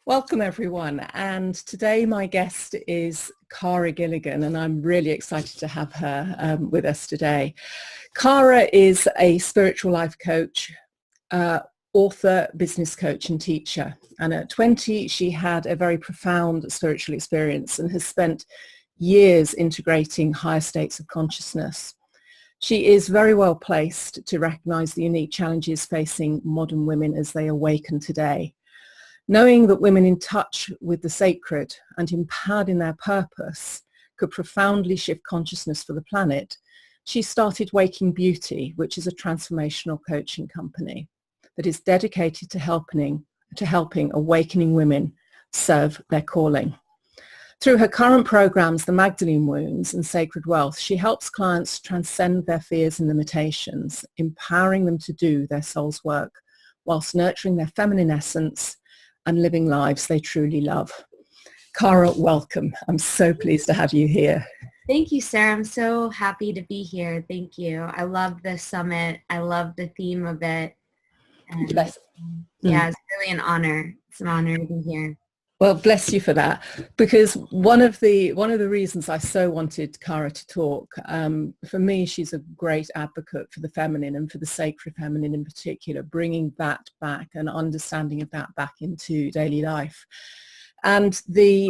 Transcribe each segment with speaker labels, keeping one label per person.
Speaker 1: Welcome everyone, and today my guest is Kara Gilligan, and I'm really excited to have her with us today. Kara is a spiritual life coach, author, business coach and teacher, and at 20 she had a very profound spiritual experience and has spent years integrating higher states of consciousness. She is very well placed to recognise the unique challenges facing modern women as they awaken today. Knowing that women in touch with the sacred and empowered in their purpose could profoundly shift consciousness for the planet, she started Waking Beauty, which is a transformational coaching company that is dedicated to helping awakening women serve their calling. Through her current programs, the Magdalene Wounds and Sacred Wealth, she helps clients transcend their fears and limitations, empowering them to do their soul's work whilst nurturing their feminine essence and living lives they truly love. Kara, welcome. I'm so pleased to have you here.
Speaker 2: Thank you, Sarah. I'm so happy to be here. Thank you. I love this summit. I love the theme of it. And
Speaker 1: Bless.
Speaker 2: Yeah, it's really an honor. It's an honor to be here.
Speaker 1: Well, bless you for that, because one of the reasons I so wanted Kara to talk, for me, she's a great advocate for the feminine and for the sacred feminine in particular, bringing that back and understanding of that back into daily life. And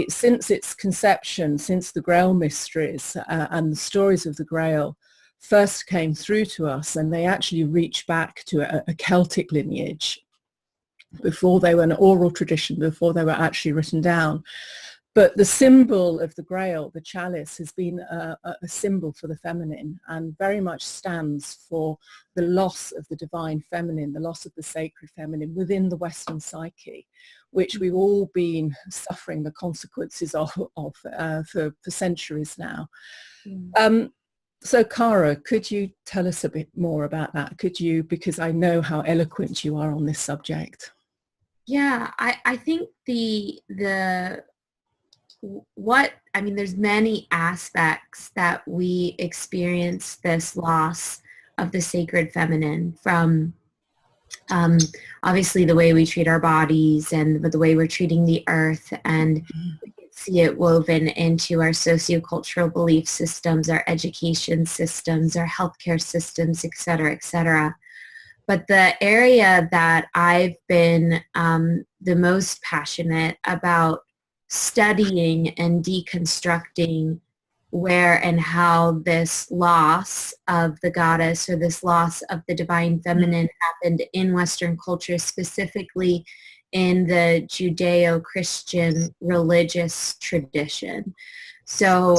Speaker 1: since its conception, since the Grail mysteries and the stories of the Grail first came through to us, and they actually reach back to a Celtic lineage, before they were an oral tradition, before they were actually written down. But the symbol of the Grail, the chalice, has been a symbol for the feminine and very much stands for the loss of the divine feminine, the loss of the sacred feminine within the Western psyche, which we've all been suffering the consequences of for centuries now. So Kara, could you tell us a bit more about that? Could you, because I know how eloquent you are on this subject.
Speaker 2: Yeah, I think there's many aspects that we experience this loss of the sacred feminine from obviously the way we treat our bodies and the way we're treating the earth, and we can see it woven into our sociocultural belief systems, our education systems, our healthcare systems, et cetera, et cetera. But the area that I've been the most passionate about studying and deconstructing where and how this loss of the goddess or this loss of the divine feminine happened in Western culture, specifically in the Judeo-Christian religious tradition. So,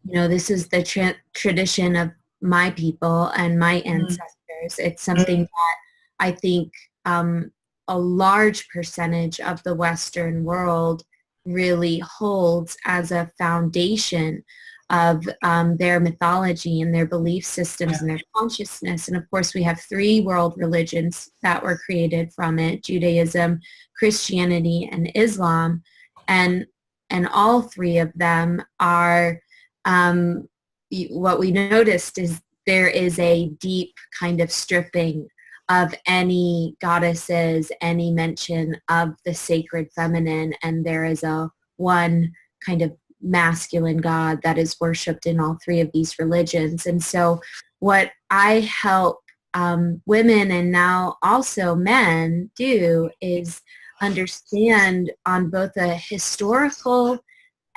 Speaker 2: this is the tradition of my people and my ancestors. It's something that I think a large percentage of the Western world really holds as a foundation of their mythology and their belief systems and their consciousness. And of course, we have 3 world religions that were created from it: Judaism, Christianity, and Islam. And all 3 of them are what we noticed is there is a deep kind of stripping of any goddesses, any mention of the sacred feminine, and there is one kind of masculine god that is worshipped in all 3 of these religions. And so what I help women and now also men do is understand on both a historical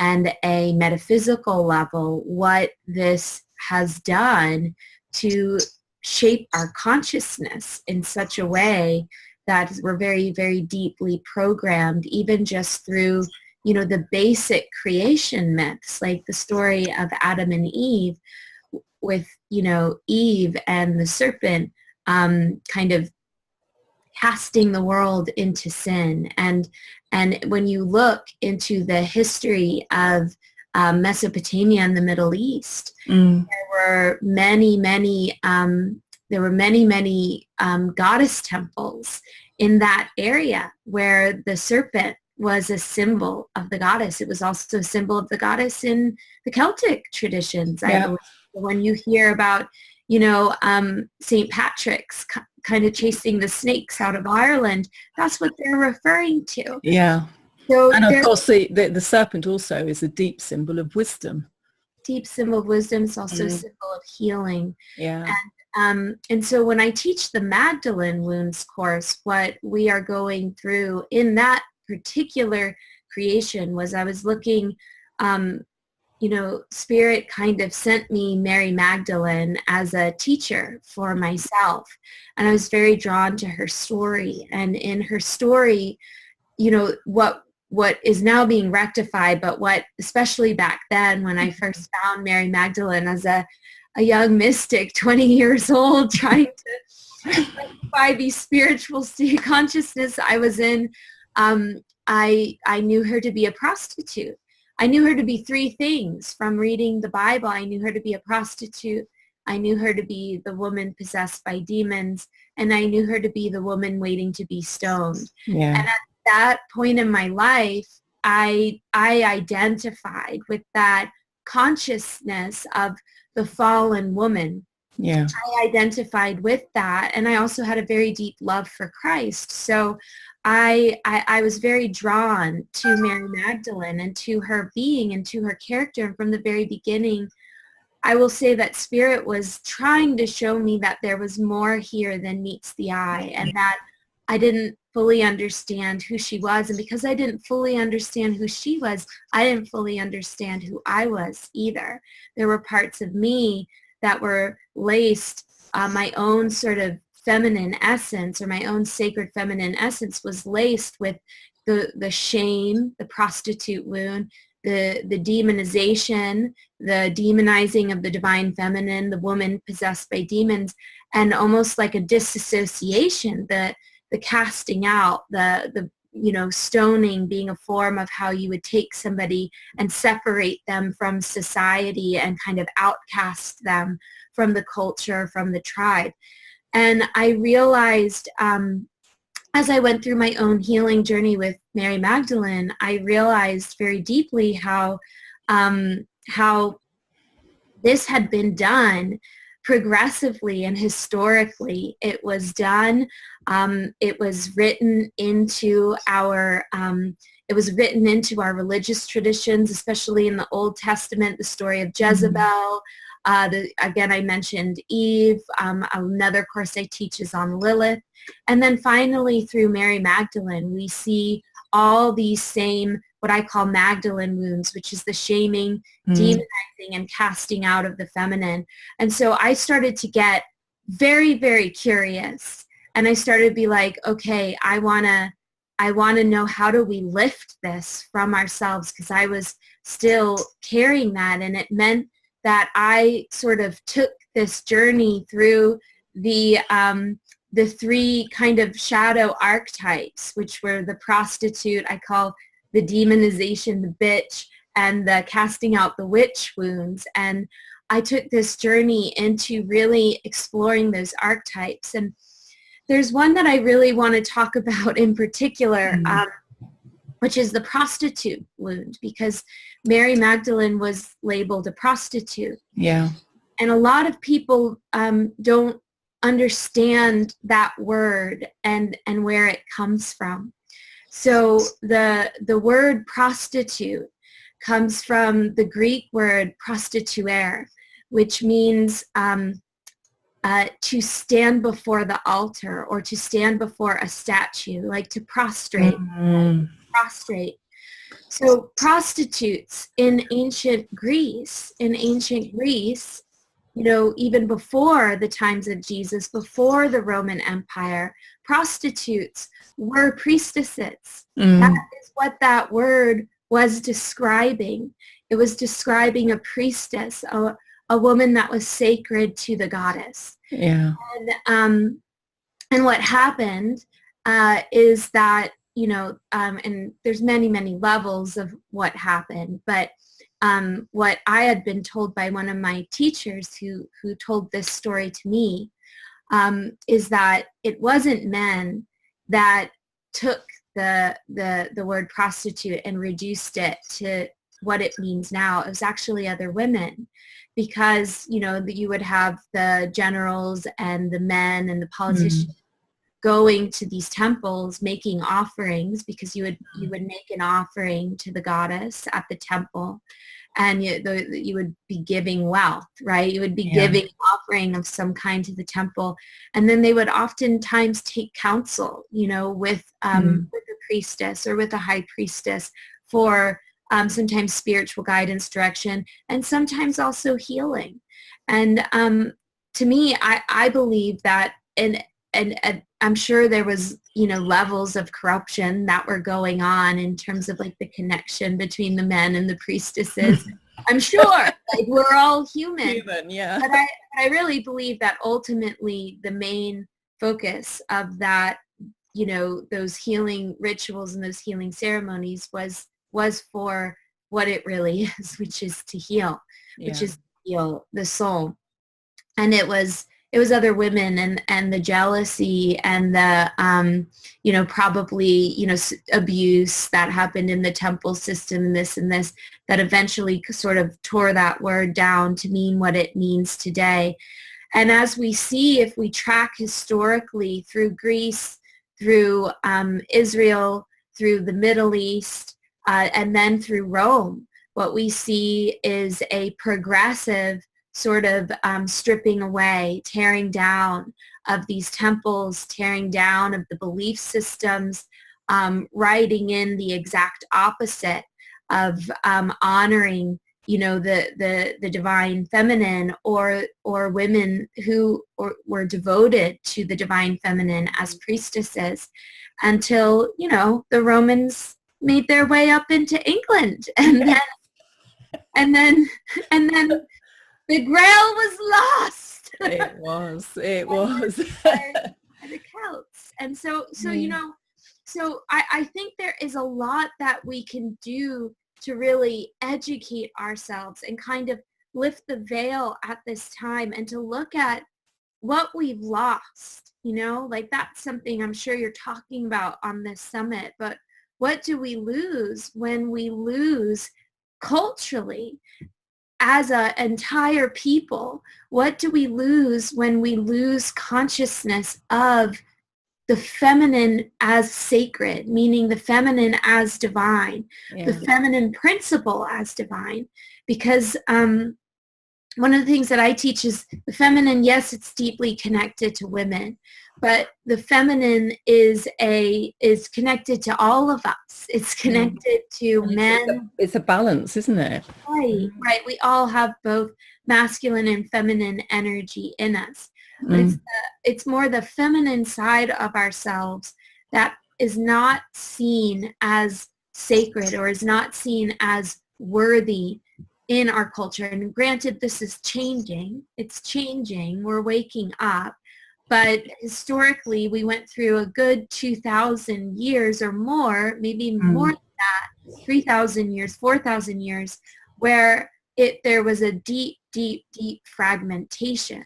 Speaker 2: and a metaphysical level what this has done to shape our consciousness in such a way that we're very, very deeply programmed, even just through, the basic creation myths, like the story of Adam and Eve with, Eve and the serpent kind of casting the world into sin. And when you look into the history of Mesopotamia and the Middle East, there were many goddess temples in that area where the serpent was a symbol of the goddess. It was also a symbol of the goddess in the Celtic traditions. I believe. When you hear about, St. Patrick's kind of chasing the snakes out of Ireland, that's what they're referring to.
Speaker 1: Yeah.
Speaker 2: So
Speaker 1: And of course, the serpent also is a deep symbol of wisdom.
Speaker 2: Deep symbol of wisdom. It's also a symbol of healing.
Speaker 1: Yeah.
Speaker 2: And so when I teach the Magdalene Wounds course, what we are going through in that particular creation was I was looking, Spirit kind of sent me Mary Magdalene as a teacher for myself. And I was very drawn to her story. And in her story, what is now being rectified, but what, especially back then when I first found Mary Magdalene as a young mystic, 20 years old, trying to rectify the spiritual state of consciousness I was in, I knew her to be a prostitute. I knew her to be three things from reading the Bible. I knew her to be a prostitute. I knew her to be the woman possessed by demons. And I knew her to be the woman waiting to be stoned.
Speaker 1: Yeah.
Speaker 2: And at that point in my life, I identified with that consciousness of the fallen woman.
Speaker 1: Yeah.
Speaker 2: I identified with that. And I also had a very deep love for Christ. So I was very drawn to Mary Magdalene and to her being and to her character. And from the very beginning, I will say that Spirit was trying to show me that there was more here than meets the eye, and that I didn't fully understand who she was. And because I didn't fully understand who she was, I didn't fully understand who I was either. There were parts of me that were laced, my own sort of feminine essence, or my own sacred feminine essence, was laced with the shame, the prostitute wound, the demonization, the demonizing of the divine feminine, the woman possessed by demons, and almost like a disassociation, the casting out, the stoning being a form of how you would take somebody and separate them from society and kind of outcast them from the culture, from the tribe. And I realized, as I went through my own healing journey with Mary Magdalene, I realized very deeply how this had been done progressively and historically. It was done. It was written into our religious traditions, especially in the Old Testament. The story of Jezebel. Again, I mentioned Eve. Another course I teach is on Lilith. And then finally, through Mary Magdalene, we see all these same, what I call Magdalene wounds, which is the shaming, demonizing, and casting out of the feminine. And so I started to get very, very curious. And I started to be like, okay, I want to know, how do we lift this from ourselves? Because I was still carrying that, and it meant that I sort of took this journey through the three kind of shadow archetypes, which were the prostitute, I call the demonization, the bitch, and the casting out the witch wounds. And I took this journey into really exploring those archetypes. And there's one that I really want to talk about in particular, which is the prostitute wound, because Mary Magdalene was labeled a prostitute.
Speaker 1: Yeah. And
Speaker 2: a lot of people don't understand that word and where it comes from. So the word prostitute comes from the Greek word prostituere, which means to stand before the altar, or to stand before a statue, like to prostrate. Prostrate. So prostitutes in ancient Greece, even before the times of Jesus, before the Roman Empire, prostitutes were priestesses. That is what that word was describing. It was describing a priestess, a woman that was sacred to the goddess.
Speaker 1: Yeah.
Speaker 2: And what happened is that, and there's many, many levels of what happened, but what I had been told by one of my teachers who told this story to me is that it wasn't men that took the word prostitute and reduced it to what it means now. It was actually other women, because, you know, you would have the generals and the men and the politicians going to these temples making offerings, because you would make an offering to the goddess at the temple, and you would be giving wealth, right? You would be giving offering of some kind to the temple, and then they would oftentimes take counsel, you know, with a priestess or with a high priestess for sometimes spiritual guidance, direction, and sometimes also healing. And to me, I believe that, and I'm sure there was, you know, levels of corruption that were going on in terms of like the connection between the men and the priestesses. I'm sure, like, we're all human.
Speaker 1: Yeah.
Speaker 2: But I really believe that ultimately the main focus of that, you know, those healing rituals and those healing ceremonies was for what it really is, which is to heal, which is to heal the soul. And it was other women and the jealousy and the, you know, probably, you know, abuse that happened in the temple system and this that eventually sort of tore that word down to mean what it means today. And as we see, if we track historically through Greece, through Israel, through the Middle East, and then through Rome, what we see is a progressive sort of stripping away, tearing down of these temples, tearing down of the belief systems, writing in the exact opposite of honoring, you know, the divine feminine, or women who were devoted to the divine feminine as priestesses, until, you know, the Romans made their way up into England, and then the Grail was lost.
Speaker 1: It was.
Speaker 2: By the Celts. And so you know, so I think there is a lot that we can do to really educate ourselves and kind of lift the veil at this time, and to look at what we've lost, you know, like that's something I'm sure you're talking about on this summit. But what do we lose when we lose culturally as an entire people? What do we lose when we lose consciousness of the feminine as sacred, meaning the feminine as divine, the feminine principle as divine? Because one of the things that I teach is the feminine, yes, it's deeply connected to women, but the feminine is connected to all of us. It's connected to men.
Speaker 1: It's a balance, isn't it?
Speaker 2: Right. We all have both masculine and feminine energy in us. But it's more the feminine side of ourselves that is not seen as sacred, or is not seen as worthy in our culture. And granted, this is changing. It's changing. We're waking up. But historically, we went through a good 2,000 years or more, maybe more than that, 3,000 years, 4,000 years, where there was a deep, deep, deep fragmentation.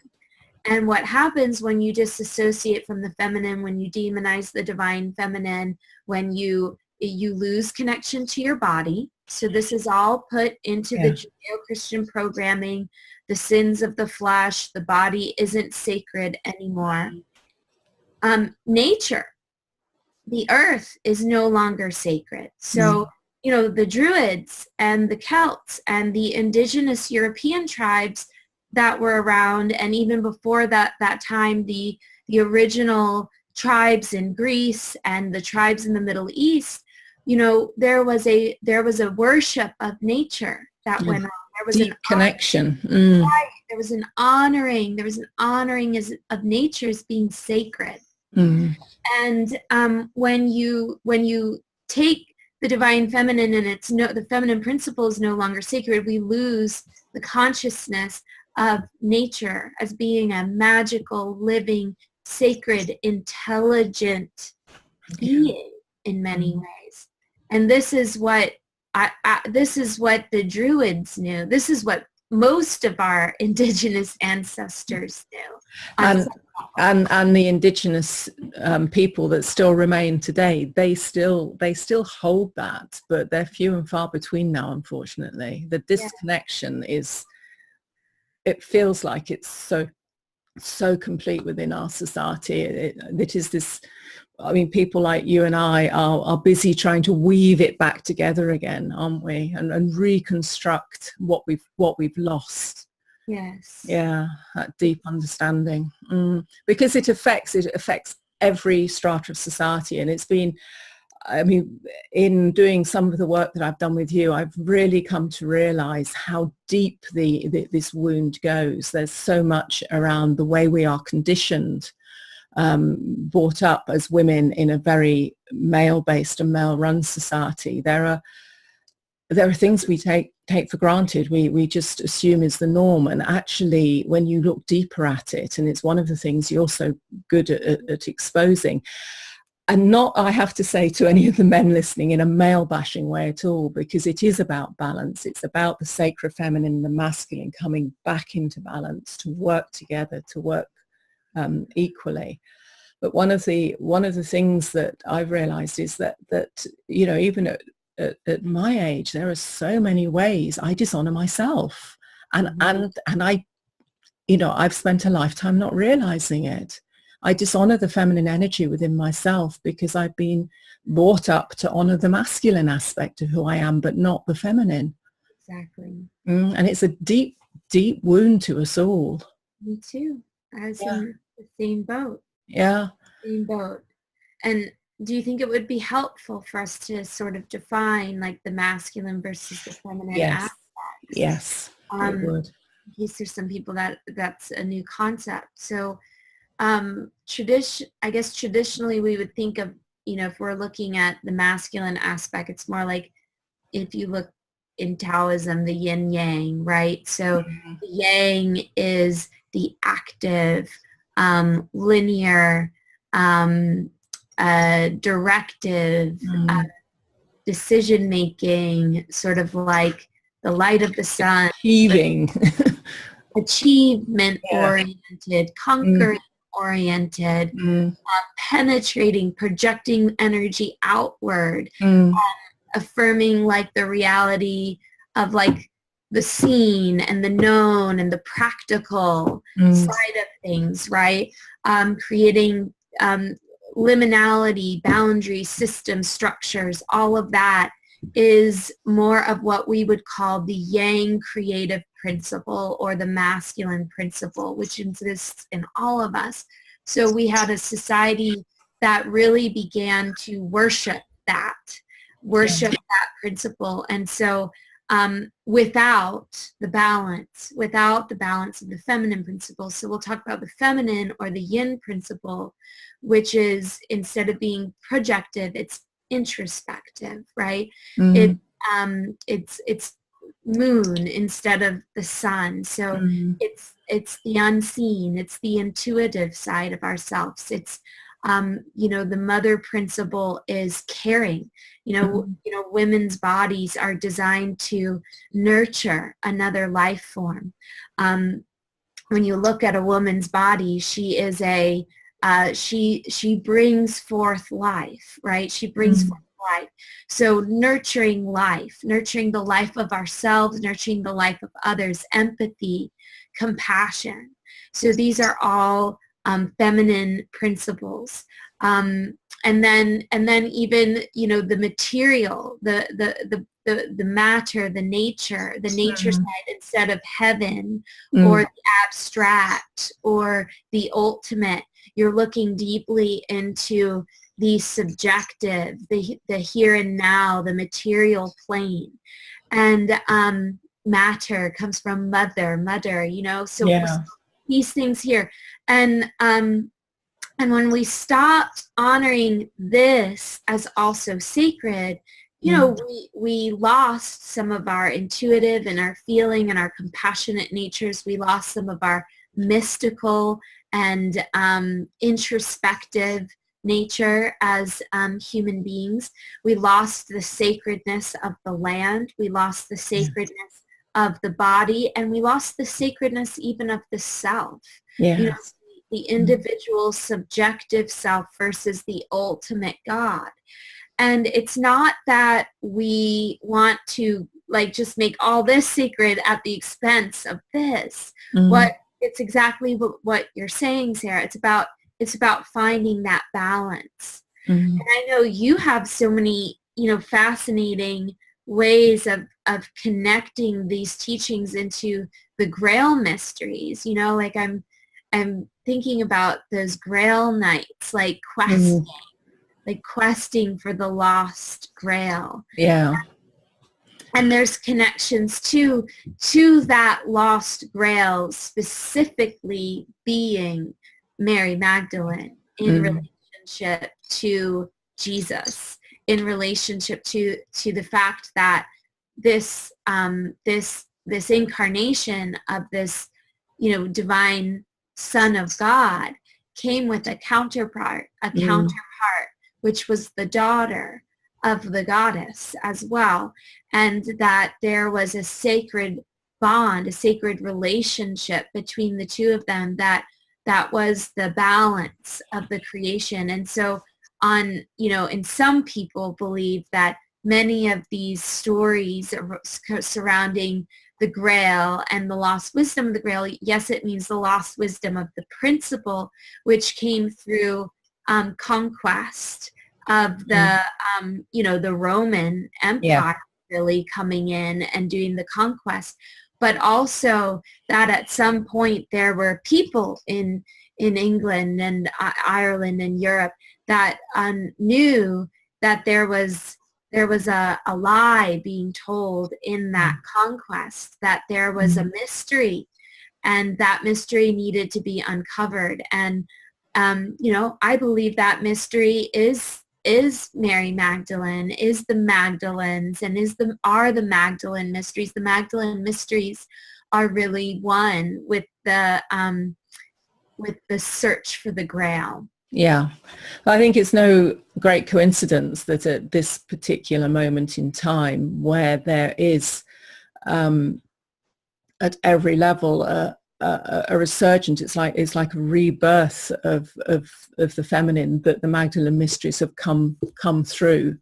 Speaker 2: And what happens when you disassociate from the feminine, when you demonize the divine feminine, when you lose connection to your body. So this is all put into the Judeo-Christian programming, the sins of the flesh, the body isn't sacred anymore. Nature, the earth is no longer sacred. So, you know, the Druids and the Celts and the indigenous European tribes that were around, and even before that time, the original tribes in Greece and the tribes in the Middle East, you know, there was a worship of nature that went on. There was
Speaker 1: deep connection.
Speaker 2: Right. There was an honoring of nature as being sacred. And when you take the divine feminine and the feminine principle is no longer sacred, we lose the consciousness of nature as being a magical, living, sacred, intelligent being in many ways. And this is what the Druids knew. This is what most of our indigenous ancestors do.
Speaker 1: And the indigenous people that still remain today, they still hold that, but they're few and far between now, unfortunately. The disconnection is, it feels like it's so complete within our society. It is this, I mean, people like you and I are busy trying to weave it back together again, aren't we? And reconstruct what we've lost.
Speaker 2: Yes.
Speaker 1: Yeah, that deep understanding. Because it affects every strata of society. And it's been, I mean, in doing some of the work that I've done with you, I've really come to realize how deep this wound goes. There's so much around the way we are conditioned, brought up as women in a very male-based and male-run society. There are things we take for granted, we just assume is the norm, and actually when you look deeper at it, and it's one of the things you're so good at exposing, and not, I have to say to any of the men listening, in a male bashing way at all, because it is about balance. It's about the sacred feminine and the masculine coming back into balance, to work together, to work equally. But one of the things that I've realized is that you know, even at my age, there are so many ways I dishonor myself, and I, you know, I've spent a lifetime not realizing it. I dishonor the feminine energy within myself because I've been brought up to honor the masculine aspect of who I am, but not the feminine.
Speaker 2: Exactly.
Speaker 1: And it's a deep, deep wound to us all.
Speaker 2: Me too. I was in the same boat.
Speaker 1: Yeah.
Speaker 2: Same boat. And do you think it would be helpful for us to sort of define like the masculine versus the feminine aspects?
Speaker 1: Yes, it would.
Speaker 2: In case there's some people that's a new concept. So I guess traditionally we would think of, you know, if we're looking at the masculine aspect, it's more like, if you look in Taoism, the yin yang, right? So the yang is the active, linear, directive, decision making, sort of like the light of the sun, achievement oriented, conquering oriented, penetrating, projecting energy outward, affirming like the reality of like the seen and the known and the practical side of things, right? Creating liminality, boundary, system, structures, all of that is more of what we would call the yang creative principle, or the masculine principle, which exists in all of us. So we had a society that really began to worship that principle. And so without the balance of the feminine principle, so we'll talk about the feminine or the yin principle, which is, instead of being projective, it's introspective, right? It's moon instead of the sun. So it's the unseen, it's the intuitive side of ourselves. It's you know, the mother principle is caring. You know, women's bodies are designed to nurture another life form. When you look at a woman's body, she is she brings forth life, right? She brings forth life. So nurturing life, nurturing the life of ourselves, nurturing the life of others, empathy, compassion. So these are all feminine principles. And then even, you know, the material, the matter, the nature side, instead of heaven or the abstract or the ultimate, you're looking deeply into the subjective, the here and now, the material plane. And matter comes from mother, you know, so these things here. And when we stopped honoring this as also sacred, you know, we lost some of our intuitive and our feeling and our compassionate natures. We lost some of our mystical and introspective nature as human beings. We lost the sacredness of the land. We lost the sacredness of the body, and we lost the sacredness even of the self. You know,
Speaker 1: Yes.
Speaker 2: the individual subjective self versus the ultimate God. And it's not that we want to like just make all this sacred at the expense of this. What it's exactly what you're saying, Sarah. It's about finding that balance. And I know you have so many, you know, fascinating ways of connecting these teachings into the Grail mysteries. You know, like I'm thinking about those Grail nights, like questing for the lost Grail.
Speaker 1: Yeah.
Speaker 2: And there's connections to that lost Grail, specifically being Mary Magdalene in relationship to Jesus, in relationship to the fact that this this incarnation of this, you know, divine Son of God came with a counterpart, which was the daughter of the goddess as well, and that there was a sacred bond, a sacred relationship between the two of them that was the balance of the creation. And so you know, and some people believe that many of these stories surrounding the Grail and the lost wisdom of the Grail, yes, it means the lost wisdom of the principle, which came through conquest of the, you know, the Roman Empire really coming in and doing the conquest, but also that at some point there were people in England and Ireland and Europe that knew that there was a lie being told in that conquest, that there was a mystery, and that mystery needed to be uncovered. And you know, I believe that mystery is Mary Magdalene, is the Magdalens, and are the Magdalene mysteries. The Magdalene mysteries are really one with the search for the Grail.
Speaker 1: Yeah, I think it's no great coincidence that at this particular moment in time, where there is at every level a resurgence, it's like a rebirth of the feminine, that the Magdalene mysteries have come through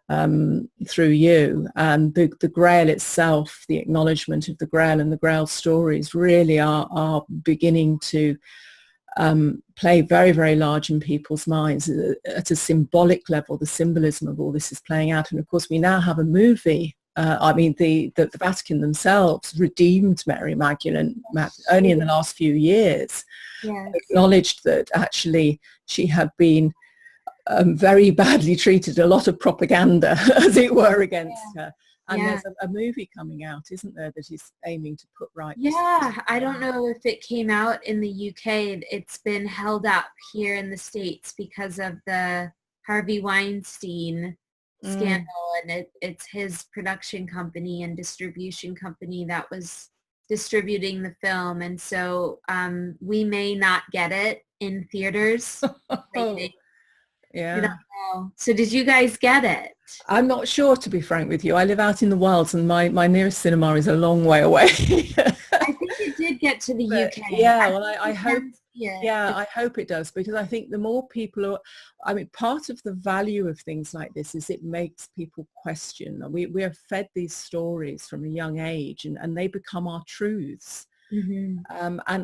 Speaker 1: you, and the Grail itself, the acknowledgement of the Grail and the Grail stories really are beginning to play very, very large in people's minds. At a symbolic level, the symbolism of all this is playing out. And of course, we now have a movie. I mean, the Vatican themselves redeemed Mary Magdalene only in the last few years, acknowledged that actually she had been very badly treated, a lot of propaganda, as it were, against her. And there's a movie coming out, isn't there, that is aiming to put right.
Speaker 2: Yeah, I don't know if it came out in the UK. It's been held up here in the States because of the Harvey Weinstein scandal, and it's his production company and distribution company that was distributing the film. And so we may not get it in theaters.
Speaker 1: Yeah.
Speaker 2: You don't know. So did you guys get it?
Speaker 1: I'm not sure, to be frank with you. I live out in the wilds, and my nearest cinema is a long way away.
Speaker 2: I think it did get to the UK.
Speaker 1: Yeah, well, I hope. Yeah, I hope it does, because I think the more people are, I mean, part of the value of things like this is it makes people question. We are fed these stories from a young age, and they become our truths. And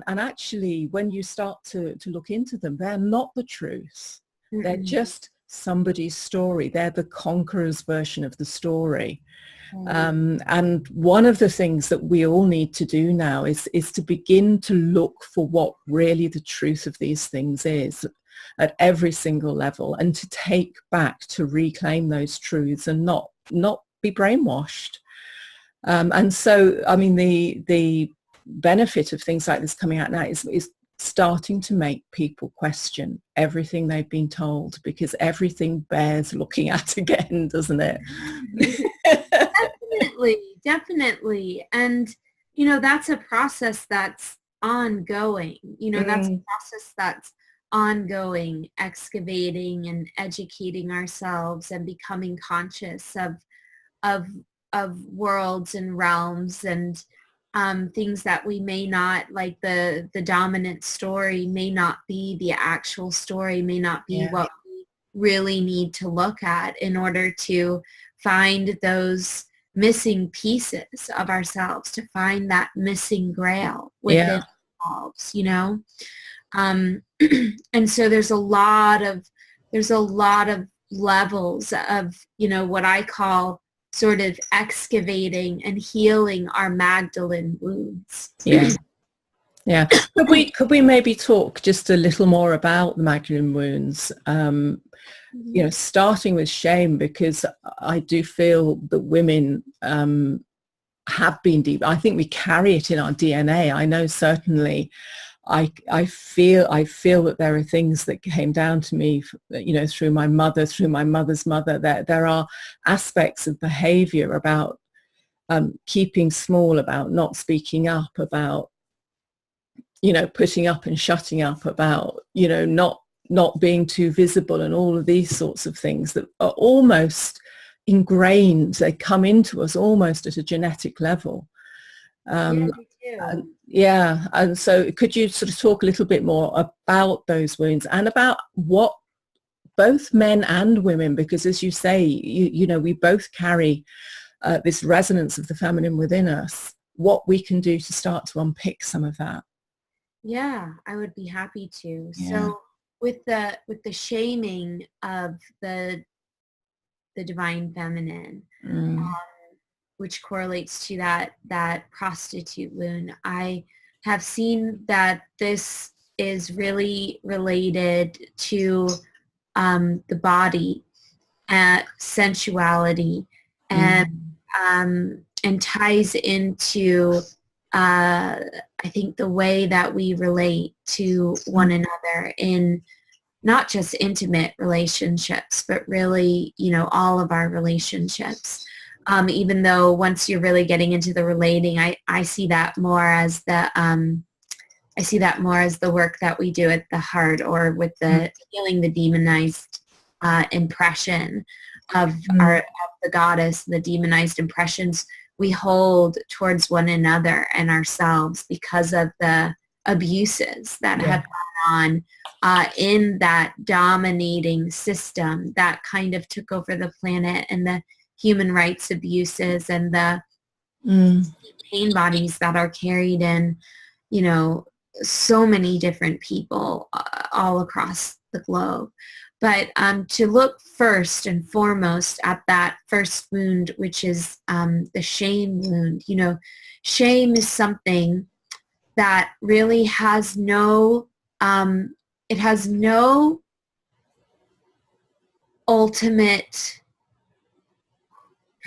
Speaker 1: actually, when you start to look into them, they're not the truth. They're just somebody's story. They're the conqueror's version of the story. And one of the things that we all need to do now is to begin to look for what really the truth of these things is at every single level, and to take back, to reclaim those truths and not be brainwashed. And so, I mean, the benefit of things like this coming out now is starting to make people question everything they've been told, because everything bears looking at again, doesn't it?
Speaker 2: Definitely. And, you know, that's a process that's ongoing. You know, that's a process that's ongoing, excavating and educating ourselves and becoming conscious of worlds and realms and things that we may not, like the dominant story may not be the actual story, may not be what we really need to look at in order to find those missing pieces of ourselves, to find that missing grail within ourselves, you know? And so there's a lot of levels of, you know, what I call sort of excavating and healing our Magdalene wounds.
Speaker 1: Yeah. Could we maybe talk just a little more about the Magdalene wounds? You know, starting with shame, because I do feel that women have been deep. I think we carry it in our DNA. I know certainly. I feel that there are things that came down to me, you know, through my mother's mother. There are aspects of behavior about keeping small, about not speaking up, about, you know, putting up and shutting up, about, you know, not being too visible, and all of these sorts of things that are almost ingrained. They come into us almost at a genetic level. And so could you sort of talk a little bit more about those wounds and about what both men and women, because as you say, you know, we both carry this resonance of the feminine within us, what we can do to start to unpick some of that?
Speaker 2: Yeah, I would be happy to. So with the shaming of the divine feminine, which correlates to that prostitute wound, I have seen that this is really related to the body, sensuality, and ties into I think the way that we relate to one another in not just intimate relationships, but really, you know, all of our relationships. Even though once you're really getting into the relating, I see that more as the work that we do at the heart, or with the healing the demonized impression of the goddess, the demonized impressions we hold towards one another and ourselves because of the abuses that have gone on in that dominating system that kind of took over the planet, and the human rights abuses and the pain bodies that are carried in, you know, so many different people all across the globe. But to look first and foremost at that first wound, which is the shame wound. You know, shame is something that really has no, it has no ultimate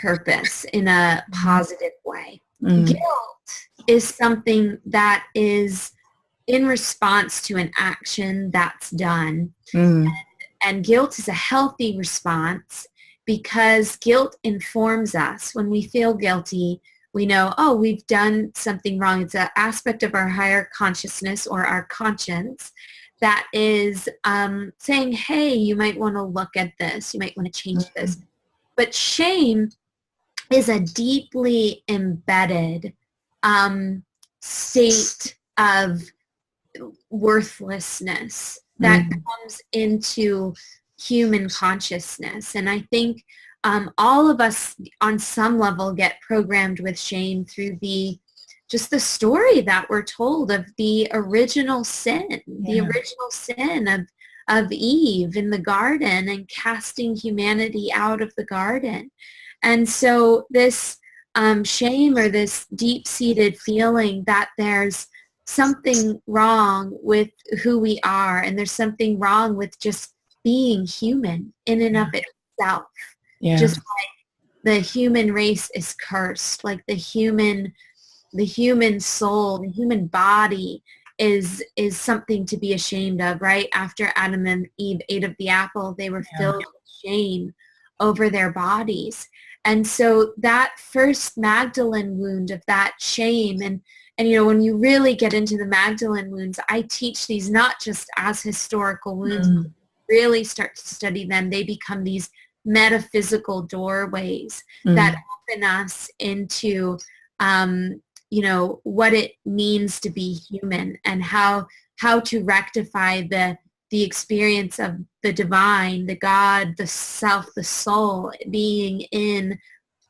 Speaker 2: purpose in a positive way. Guilt is something that is in response to an action that's done. And guilt is a healthy response, because guilt informs us. When we feel guilty, we know, oh, we've done something wrong. It's an aspect of our higher consciousness, or our conscience, that is saying, hey, you might want to look at this. You might want to change this. But shame is a deeply embedded state of worthlessness that comes into human consciousness. And I think all of us on some level get programmed with shame through just the story that we're told of the original sin, the original sin of Eve in the garden, and casting humanity out of the garden. And so this shame, or this deep-seated feeling that there's something wrong with who we are, and there's something wrong with just being human in and of itself. Just like the human race is cursed, like the human soul, the human body is something to be ashamed of, right? After Adam and Eve ate of the apple, they were filled with shame over their bodies. And so that first Magdalene wound of that shame, and you know, when you really get into the Magdalene wounds, I teach these not just as historical wounds, really start to study them. They become these metaphysical doorways that open us into, what it means to be human, and how to rectify the experience of the divine, the God, the self, the soul being in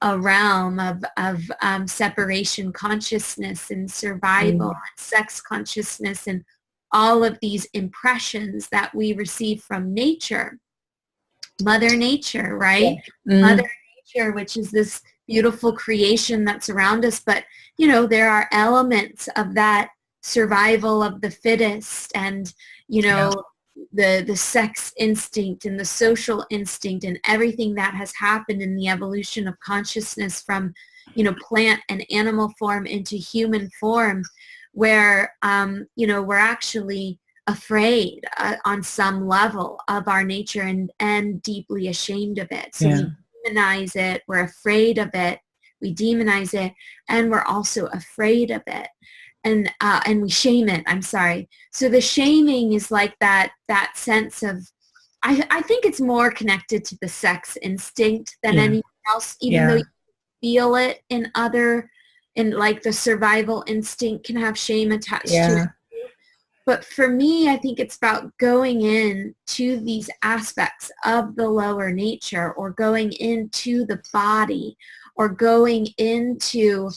Speaker 2: a realm of separation consciousness and survival and sex consciousness and all of these impressions that we receive from nature. Mother Nature, right? Mother Nature, which is this beautiful creation that's around us, but there are elements of that survival of the fittest, and the sex instinct and the social instinct and everything that has happened in the evolution of consciousness from plant and animal form into human form, where we're actually afraid on some level of our nature and deeply ashamed of it. So we demonize it, we're afraid of it, we demonize it, and we're also afraid of it. And we shame it. I'm sorry. So the shaming is like that sense of, I think it's more connected to the sex instinct than anything else, even though you feel it in like the survival instinct can have shame attached to it. But for me, I think it's about going in to these aspects of the lower nature, or going into the body, or going into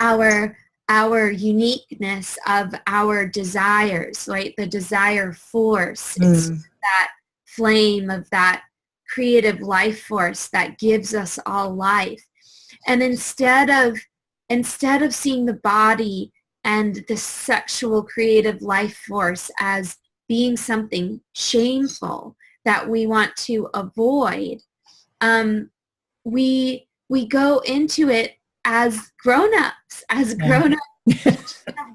Speaker 2: our uniqueness of our desires, right? The desire force. It's that flame of that creative life force that gives us all life. And instead of seeing the body and the sexual creative life force as being something shameful that we want to avoid, we go into it as grown-ups, of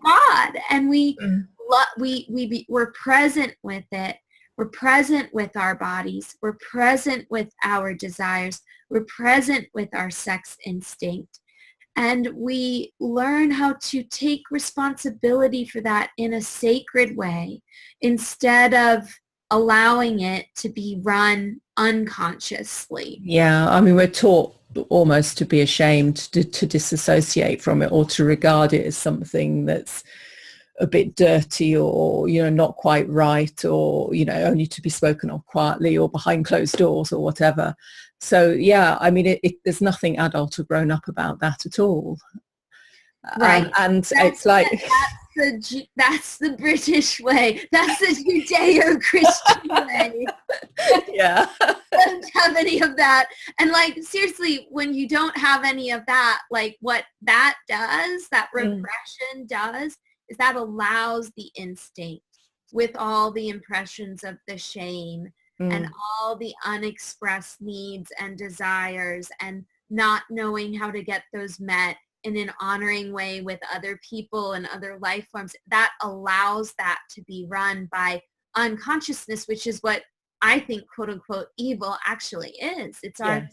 Speaker 2: God, and we're present with it. We're present with our bodies. We're present with our desires. We're present with our sex instinct. And we learn how to take responsibility for that in a sacred way, instead of allowing it to be run unconsciously.
Speaker 1: Yeah, I mean, we're taught almost to be ashamed to disassociate from it, or to regard it as something that's a bit dirty, or not quite right, or only to be spoken of quietly or behind closed doors or whatever. So yeah, I mean, there's nothing adult or grown up about that at all,
Speaker 2: right?
Speaker 1: And it's like
Speaker 2: that's the British way. That's the Judeo-Christian way.
Speaker 1: Yeah.
Speaker 2: Don't have any of that. And like, seriously, when you don't have any of that, like what that does, that repression does, is that allows the instinct with all the impressions of the shame and all the unexpressed needs and desires, and not knowing how to get those met in an honoring way with other people and other life forms. That allows that to be run by unconsciousness, which is what I think, quote unquote, evil actually is. It's our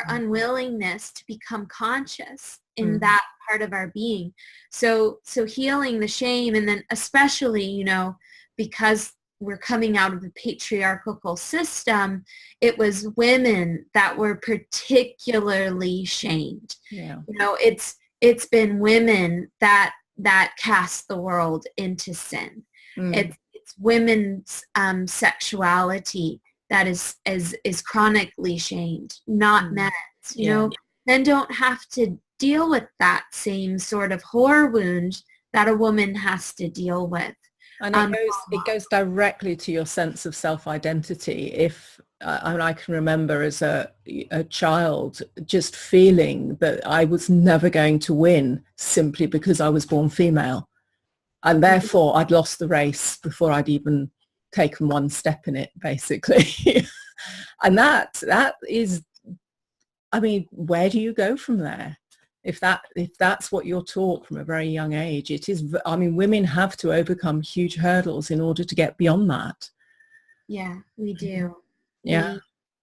Speaker 2: unwillingness to become conscious in that part of our being. So healing the shame, and then especially, because we're coming out of a patriarchal system, it was women that were particularly shamed.
Speaker 1: Yeah.
Speaker 2: It's been women that cast the world into sin. It's women's sexuality that is chronically shamed, not men's. Men don't have to deal with that same sort of horror wound that a woman has to deal with.
Speaker 1: And it goes directly to your sense of self-identity. If I can remember as a child just feeling that I was never going to win simply because I was born female, and therefore I'd lost the race before I'd even taken one step in it, basically. And that is, I mean, where do you go from there? If that's what you're taught from a very young age, it is, I mean, women have to overcome huge hurdles in order to get beyond that.
Speaker 2: Yeah, we do.
Speaker 1: Yeah.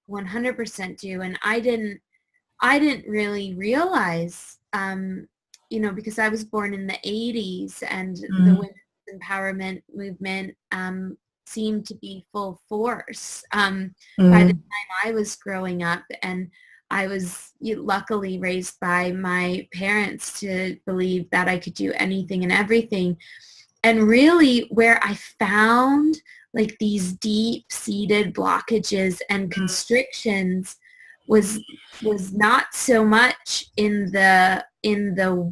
Speaker 2: We 100% do. And I didn't really realize, because I was born in the 80s, and the women's empowerment movement seemed to be full force by the time I was growing up. And I was luckily raised by my parents to believe that I could do anything and everything. And really where I found like these deep-seated blockages and constrictions was not so much in the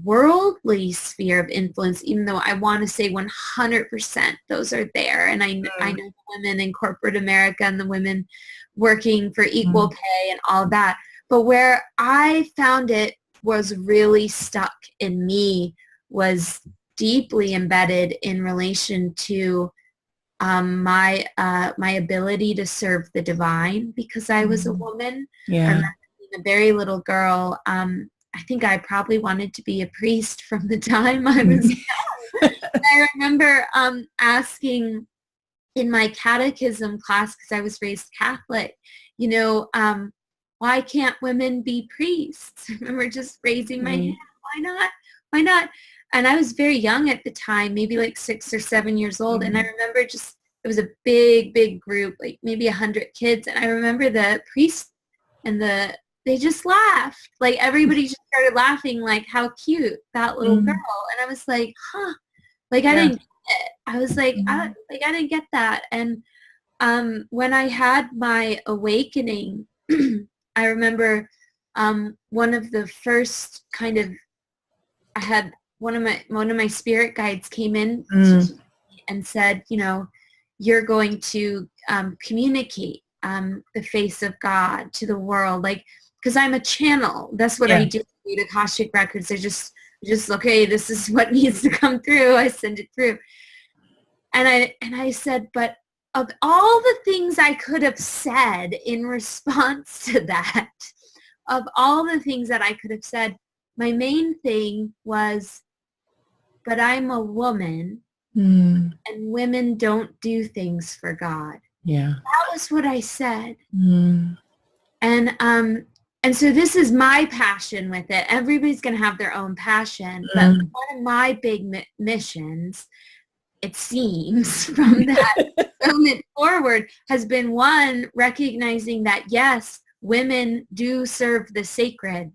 Speaker 2: worldly sphere of influence, even though I want to say 100% those are there. And I know the women in corporate America and the women working for equal pay and all that. But where I found it was really stuck in me was deeply embedded in relation to my ability to serve the divine, because I was a woman. I remember being a very little girl. I think I probably wanted to be a priest from the time I was young. I remember asking in my catechism class, because I was raised Catholic, why can't women be priests? I remember just raising my hand. Why not? Why not? And I was very young at the time, maybe like 6 or 7 years old. And I remember it was a big, big group, like maybe 100 kids. And I remember the priest and they just laughed. Like everybody just started laughing, like how cute that little girl. And I was like, like I didn't get it. I was like, I didn't get that. And when I had my awakening, I remember one of the first kind of, I had one of my spirit guides came in and said, you're going to communicate the face of God to the world, like, because I'm a channel. That's what I do with Akashic Records. I just okay, this is what needs to come through. I send it through. And I said, but of all the things I could have said in response to that, of all the things that I could have said, my main thing was, but I'm a woman and women don't do things for God. Yeah. That was what I said. And so this is my passion with it. Everybody's going to have their own passion. But one of my big missions, it seems, from that moment forward has been, one, recognizing that, yes, women do serve the sacred.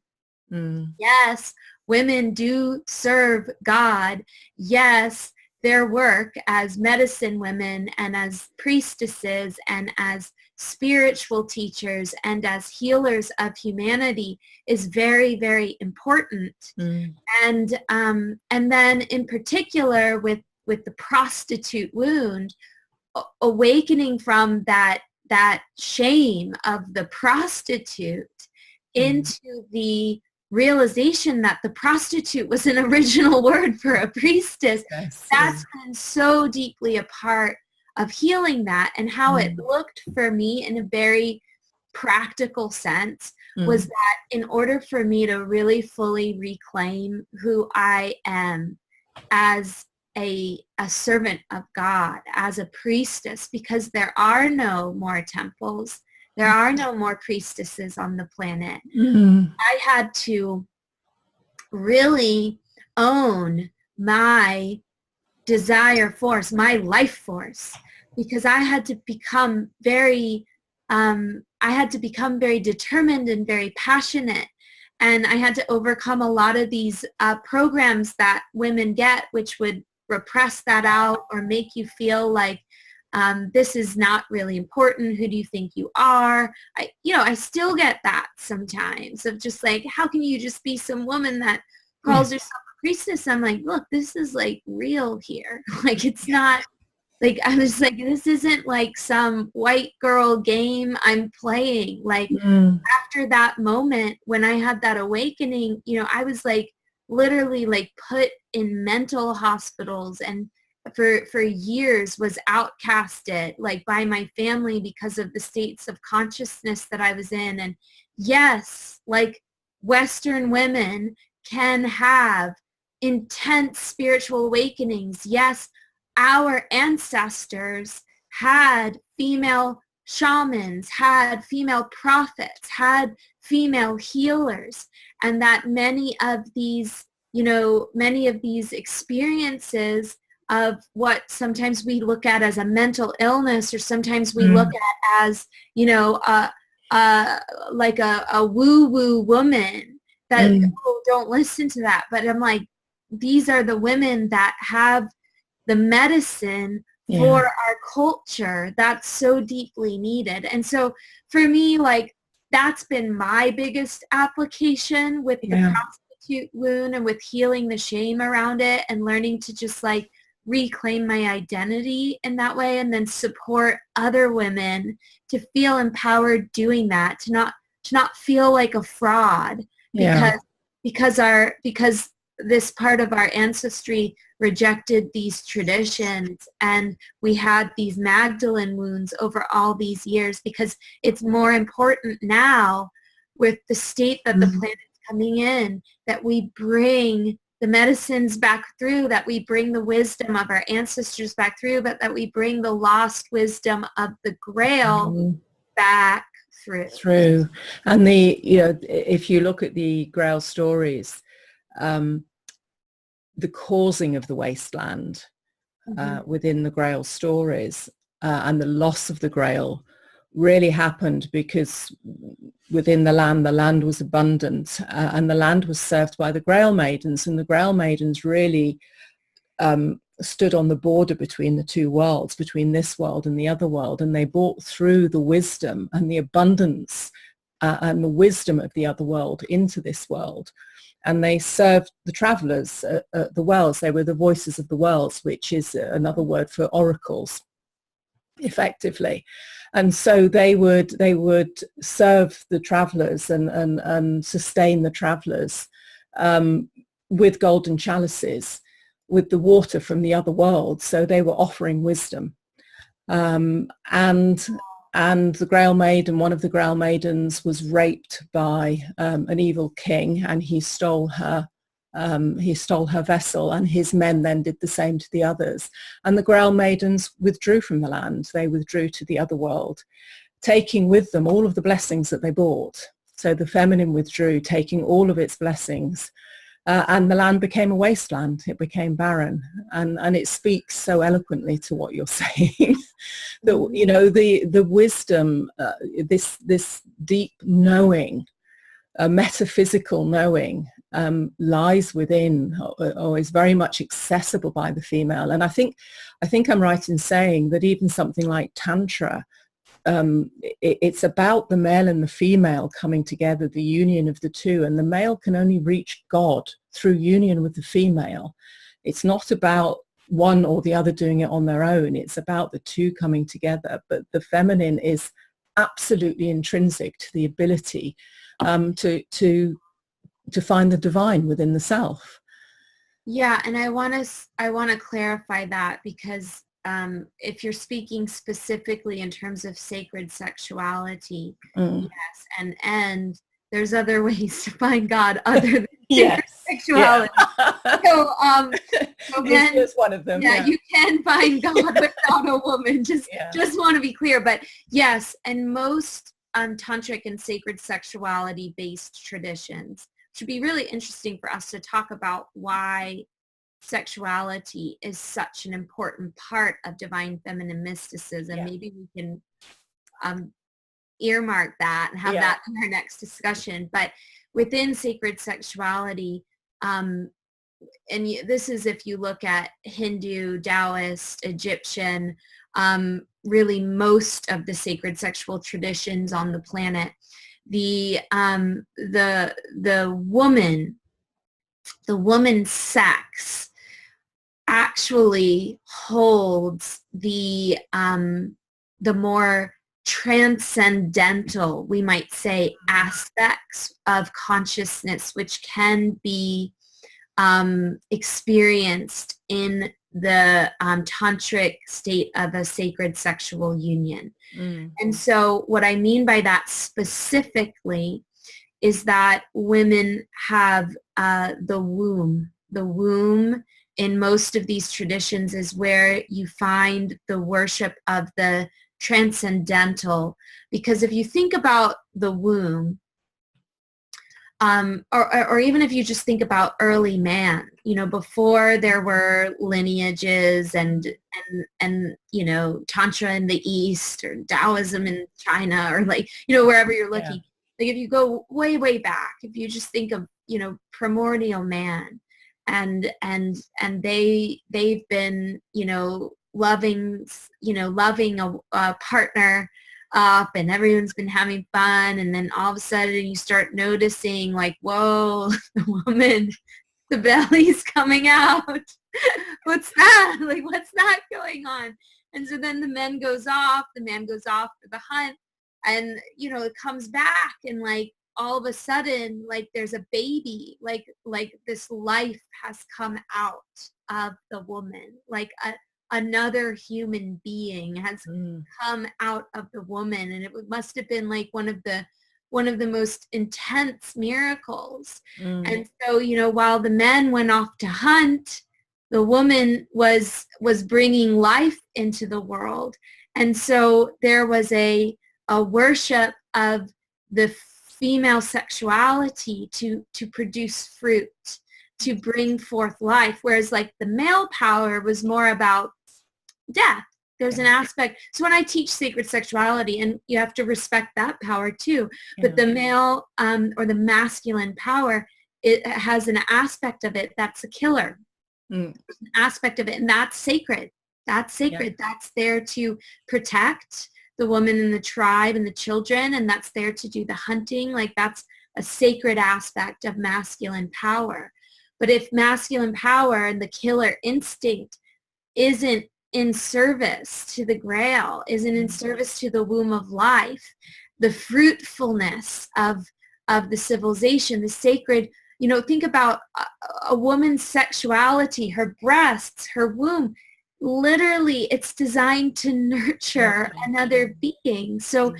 Speaker 2: Yes, women do serve God. Yes, their work as medicine women and as priestesses and as spiritual teachers and as healers of humanity is very, very important. And then in particular with the prostitute wound, awakening from that shame of the prostitute into the realization that the prostitute was an original word for a priestess. That's been so deeply a part of healing that. And how it looked for me in a very practical sense was that in order for me to really fully reclaim who I am as a servant of God, as a priestess, because there are no more temples, there are no more priestesses on the planet. I had to really own my desire force, my life force, because I had to become very determined and very passionate. And I had to overcome a lot of these programs that women get, which would repress that out or make you feel like this is not really important. Who do you think you are? I still get that sometimes of just like, how can you just be some woman that calls herself a priestess? I'm like, look, this is like real here. Like, it's not like, I was like, this isn't like some white girl game I'm playing. Like after that moment, when I had that awakening, I was like literally like put in mental hospitals and for years was outcasted like by my family because of the states of consciousness that I was in. And yes, like Western women can have intense spiritual awakenings. Yes, our ancestors had female shamans, had female prophets, had female healers, and that many of these experiences of what sometimes we look at as a mental illness, or sometimes we look at as, you know, like a woo-woo woman that, oh, don't listen to that. But I'm like, these are the women that have the medicine for our culture that's so deeply needed. And so for me, like, that's been my biggest application with the prostitute wound, and with healing the shame around it, and learning to just like reclaim my identity in that way, and then support other women to feel empowered doing that, to not feel like a fraud because this part of our ancestry rejected these traditions, and we had these Magdalene wounds over all these years, because it's more important now with the state that the planet's coming in, that we bring the medicines back through, that we bring the wisdom of our ancestors back through, but that we bring the lost wisdom of the Grail back through.
Speaker 1: And if you look at the Grail stories, the causing of the wasteland within the Grail stories and the loss of the Grail really happened because within the land was abundant, and the land was served by the Grail Maidens, and the Grail Maidens really stood on the border between the two worlds, between this world and the other world, and they brought through the wisdom and the abundance and the wisdom of the other world into this world. And they served the travelers at the wells. They were the voices of the wells, which is another word for oracles, effectively. And so they would serve the travelers and sustain the travelers with golden chalices, with the water from the other world. So they were offering wisdom. And the Grail Maiden, one of the Grail Maidens, was raped by an evil king, and he stole her vessel, and his men then did the same to the others. And the Grail Maidens withdrew from the land. They withdrew to the other world, taking with them all of the blessings that they brought. So the feminine withdrew, taking all of its blessings. And the land became a wasteland. It became barren, and it speaks so eloquently to what you're saying. That, you know, the wisdom, this deep knowing, metaphysical knowing, lies within, or is very much accessible by the female. And I think I'm right in saying that even something like Tantra, it's about the male and the female coming together, the union of the two, and the male can only reach God through union with the female. It's not about one or the other doing it on their own. It's about the two coming together. But the feminine is absolutely intrinsic to the ability to find the divine within the self.
Speaker 2: Yeah, and I want to clarify that, because if you're speaking specifically in terms of sacred sexuality, yes, and there's other ways to find God other than sacred sexuality. So then,
Speaker 1: is one of them.
Speaker 2: You can find God without a woman. Just want to be clear. But yes, and most tantric and sacred sexuality based traditions should be really interesting for us to talk about why sexuality is such an important part of divine feminine mysticism. Maybe we can earmark that and have that in our next discussion. But within sacred sexuality, and this is if you look at Hindu, Taoist, Egyptian, really most of the sacred sexual traditions on the planet, the woman's sex actually holds the more transcendental, we might say, aspects of consciousness, which can be experienced in the tantric state of a sacred sexual union. And so what I mean by that specifically is that women have the womb. The womb in most of these traditions is where you find the worship of the transcendental. Because if you think about the womb, or even if you just think about early man, before there were lineages and Tantra in the East or Taoism in China or wherever you're looking. Like if you go way, way back, if you just think of, primordial man and they've been, loving a partner up and everyone's been having fun, and then all of a sudden you start noticing like, whoa, the woman, the belly's coming out. What's that? Like, what's that going on? And so then the man goes off for the hunt, and it comes back, and like all of a sudden, like there's a baby, like this life has come out of the woman, like another human being has come out of the woman. And it must have been like one of the most intense miracles. And so, while the men went off to hunt, the woman was bringing life into the world. And so there was a worship of the female sexuality to produce fruit, to bring forth life. Whereas like the male power was more about death. There's an aspect. So when I teach sacred sexuality, and you have to respect that power too, but the male or the masculine power, it has an aspect of it that's a killer. An aspect of it, and that's sacred. That's sacred. That's there to protect the woman and the tribe and the children, and that's there to do the hunting. Like that's a sacred aspect of masculine power. But if masculine power and the killer instinct isn't in service to the Grail, isn't in service to the womb of life, the fruitfulness of the civilization, the sacred, think about a woman's sexuality, her breasts, her womb, literally it's designed to nurture another being. So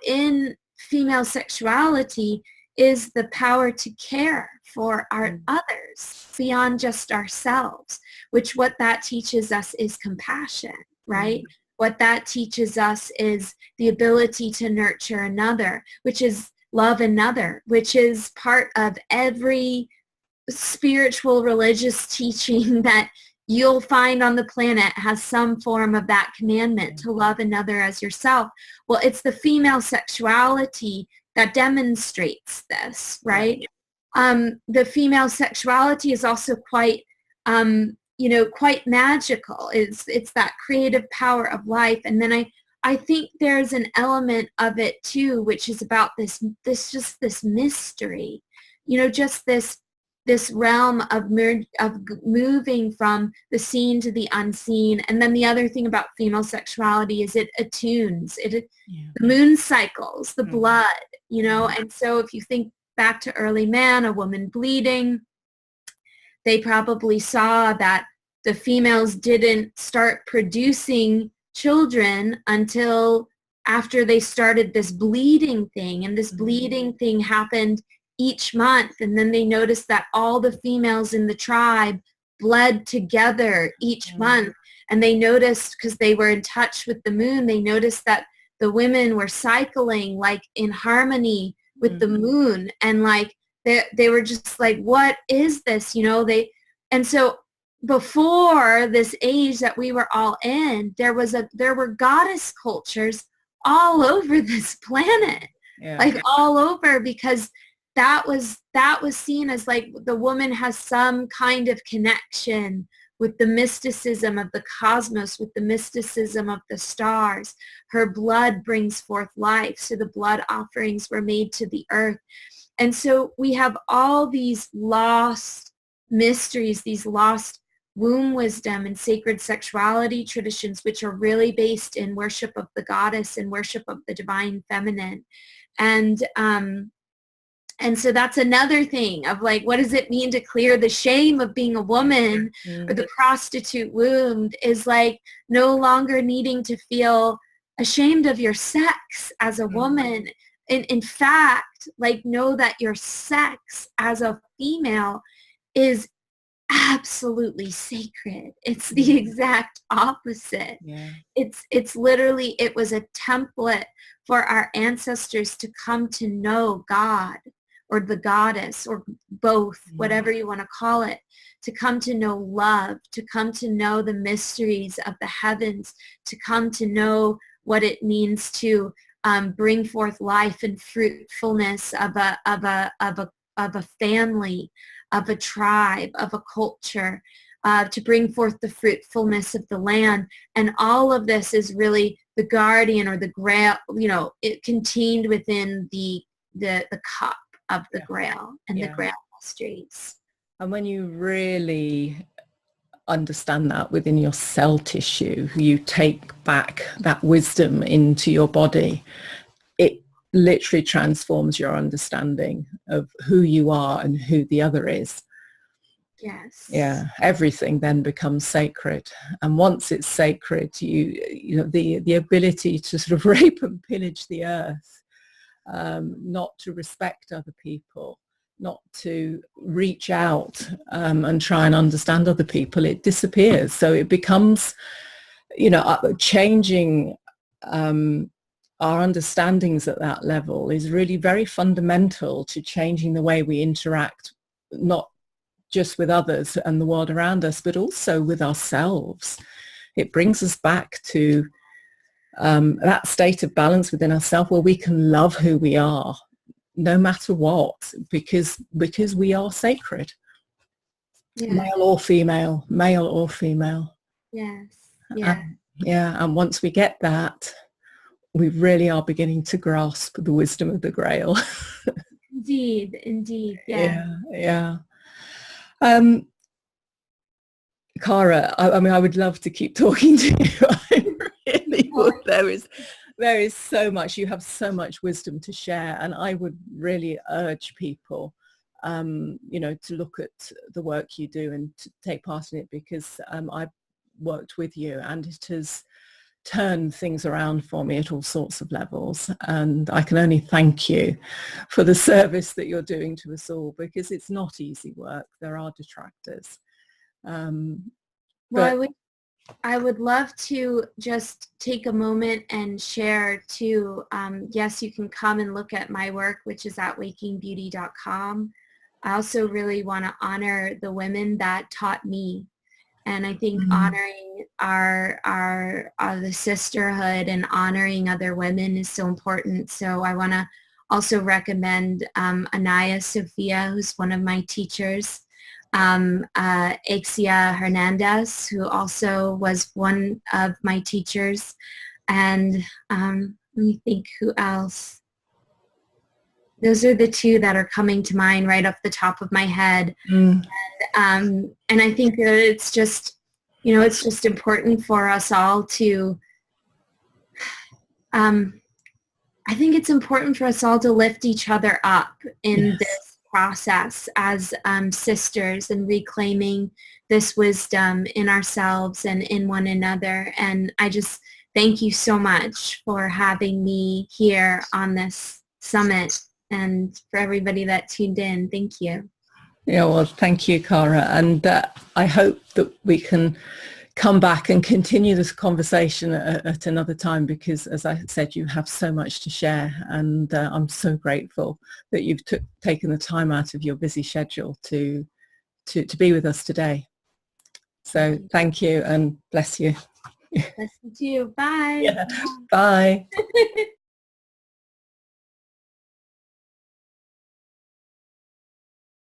Speaker 2: in female sexuality is the power to care for our others beyond just ourselves, which what that teaches us is compassion, right? What that teaches us is the ability to nurture another, which is love another, which is part of every spiritual religious teaching that you'll find on the planet has some form of that commandment to love another as yourself. Well, it's the female sexuality that demonstrates this, right? The female sexuality is also quite, quite magical. It's that creative power of life. And then I think there's an element of it too, which is about this mystery, just this realm of moving from the seen to the unseen. And then the other thing about female sexuality is it attunes the moon cycles, the blood, and so if you think back to early man, a woman bleeding, they probably saw that the females didn't start producing children until after they started this bleeding thing, and this bleeding thing happened each month. And then they noticed that all the females in the tribe bled together each month. And they noticed, because they were in touch with the moon, they noticed that the women were cycling like in harmony with the moon. And like they were just like, what is this? And so before this age that we were all in, there were goddess cultures all over this planet, like all over, because that was seen as like the woman has some kind of connection with the mysticism of the cosmos, with the mysticism of the stars. Her blood brings forth life. So the blood offerings were made to the earth. And so we have all these lost mysteries, these lost womb wisdom and sacred sexuality traditions, which are really based in worship of the goddess and worship of the divine feminine. And so that's another thing of like, what does it mean to clear the shame of being a woman or the prostitute wound, is like no longer needing to feel ashamed of your sex as a woman. And in fact, like know that your sex as a female is absolutely sacred. It's the exact opposite. It's literally, it was a template for our ancestors to come to know God. or the goddess, or both, whatever you want to call it, to come to know love, to come to know the mysteries of the heavens, to come to know what it means to bring forth life and fruitfulness of a family, of a tribe, of a culture, to bring forth the fruitfulness of the land. And all of this is really the guardian, or the grail, it contained within the cup of the grail and the grail mysteries.
Speaker 1: And when you really understand that within your cell tissue, you take back that wisdom into your body, it literally transforms your understanding of who you are and who the other is.
Speaker 2: Yes.
Speaker 1: Yeah, everything then becomes sacred. And once it's sacred, you know, the ability to sort of rape and pillage the earth, not to respect other people, not to reach out and try and understand other people, it disappears. So it becomes, changing our understandings at that level is really very fundamental to changing the way we interact, not just with others and the world around us, but also with ourselves. It brings us back to that state of balance within ourselves where we can love who we are, no matter what, because we are sacred.
Speaker 2: Yeah.
Speaker 1: Male or female.
Speaker 2: Yes. Yeah.
Speaker 1: And once we get that, we really are beginning to grasp the wisdom of the Grail.
Speaker 2: Indeed.
Speaker 1: Yeah. Kara, I would love to keep talking to you. I really would. There is so much. You have so much wisdom to share, and I would really urge people, to look at the work you do and to take part in it, because I've worked with you, and it has turned things around for me at all sorts of levels. And I can only thank you for the service that you're doing to us all, because it's not easy work. There are detractors.
Speaker 2: Well, I would love to just take a moment and share too. Yes, you can come and look at my work, which is at wakingbeauty.com. I also really want to honor the women that taught me. And I think honoring the sisterhood and honoring other women is so important. So I want to also recommend Anaya Sophia, who's one of my teachers, Axia Hernandez, who also was one of my teachers, and let me think who else. Those are the two that are coming to mind right off the top of my head. And I think that it's just important for us all to, I think it's important for us all to lift each other up in this process as sisters, and reclaiming this wisdom in ourselves and in one another. And I just thank you so much for having me here on this summit, and for everybody that tuned in. Thank you.
Speaker 1: Yeah, well, thank you, Kara. And I hope that we can come back and continue this conversation at another time, because, as I said, you have so much to share, and I'm so grateful that you've taken the time out of your busy schedule to be with us today. So thank you, and bless you.
Speaker 2: Bless you too. Bye.
Speaker 1: Yeah. Bye.